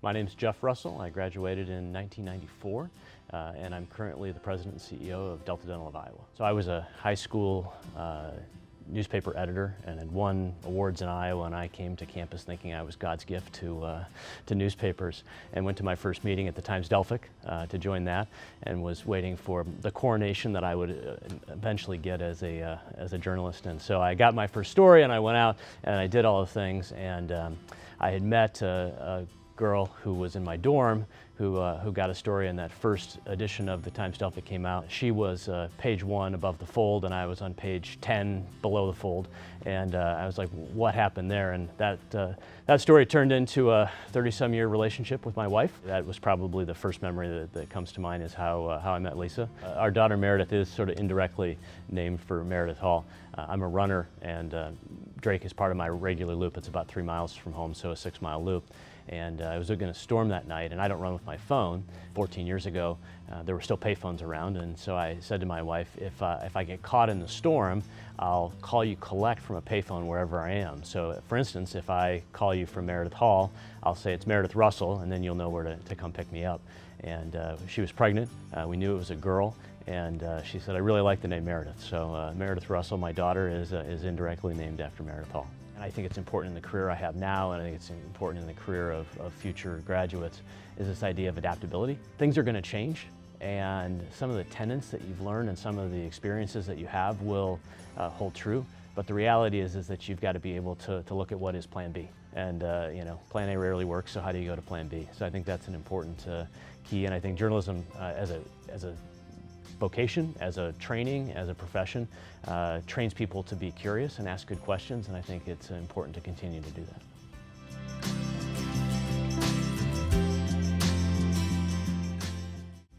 My name's Jeff Russell. I graduated in 1994, and I'm currently the president and CEO of Delta Dental of Iowa. So I was a high school newspaper editor and had won awards in Iowa, and I came to campus thinking I was God's gift to newspapers, and went to my first meeting at the Times-Delphic to join that, and was waiting for the coronation that I would eventually get as a journalist. And so I got my first story, and I went out and I did all the things, and I had met a girl who was in my dorm who got a story in that first edition of the Times-Delphic came out. She was page 1 above the fold, and I was on page 10 below the fold. And I was like, what happened there? And that story turned into a 30-some year relationship with my wife. That was probably the first memory that comes to mind, is how I met Lisa. Our daughter Meredith is sort of indirectly named for Meredith Hall. I'm a runner, and Drake is part of my regular loop. It's about 3 miles from home, so a 6-mile loop. And I was going to storm that night, and I don't run with my phone. 14 years ago, there were still payphones around, and so I said to my wife, if I get caught in the storm, I'll call you collect from a payphone wherever I am. So for instance, if I call you from Meredith Hall, I'll say it's Meredith Russell, and then you'll know where to come pick me up. And she was pregnant. We knew it was a girl, and she said, I really like the name Meredith. So Meredith Russell, my daughter, is indirectly named after Meredith Hall. And I think it's important in the career I have now, and I think it's important in the career of future graduates, is this idea of adaptability. Things are going to change, and some of the tenets that you've learned and some of the experiences that you have will hold true. But the reality is that you've got to be able to look at what is plan B. And you know, plan A rarely works, so how do you go to plan B? So I think that's an important key, and I think journalism as a vocation, as a training, as a profession, trains people to be curious and ask good questions, and I think it's important to continue to do that.